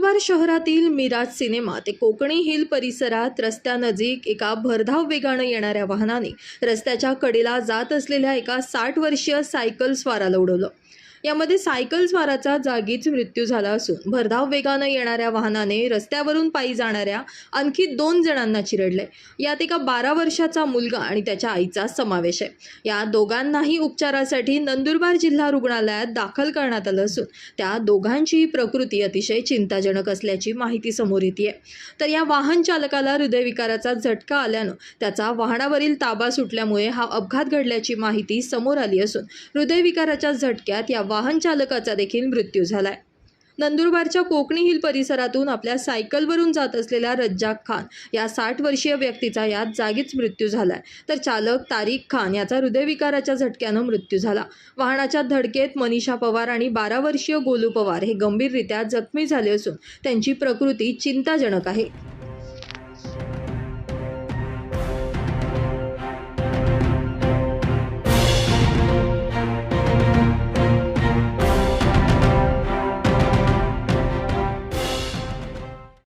नंदुरबार शहरातील मिराज सिनेमा ते कोकणी हिल परिसरात रस्त्यानजीक एका भरधाव वेगानं येणाऱ्या वाहनाने रस्त्याच्या कडेला जात असलेल्या एका 60 वर्षीय सायकल स्वाराला उडवलं। यामध्ये सायकल स्वाराचा जागीच मृत्यू झाला असून भरधाव वेगानं येणाऱ्या वाहनाने रस्त्यावरून पायी जाणाऱ्या आणखी 2 जणांना चिरडले। यात एका 12 वर्षाचा मुलगा आणि त्याच्या आईचा समावेश आहे। या दोघांनाही उपचारासाठी नंदुरबार जिल्हा रुग्णालयात दाखल करण्यात आलं असून त्या दोघांची प्रकृती अतिशय चिंताजनक असल्याची माहिती समोर येते। तर या वाहन चालकाला हृदयविकाराचा झटका आल्यानं त्याचा वाहनावरील ताबा सुटल्यामुळे हा अपघात घडल्याची माहिती समोर आली असून हृदयविकाराच्या झटक्यात या वाहन चालकाचा देखील मृत्यू झालाय। नंदुरबारच्या कोकणी हिल परिसरातून आपल्या सायकलवरून जात असलेल्या रज्जाक खान या 60 वर्षीय व्यक्तीचा यात जागीच मृत्यू झालाय, तर चालक तारिक खान याचा हृदयविकाराच्या झटक्यानं मृत्यू झाला। वाहनाच्या धडकेत मनीषा पवार आणि 12 वर्षीय गोलू पवार हे गंभीररित्या जखमी झाले असून त्यांची प्रकृती चिंताजनक आहे।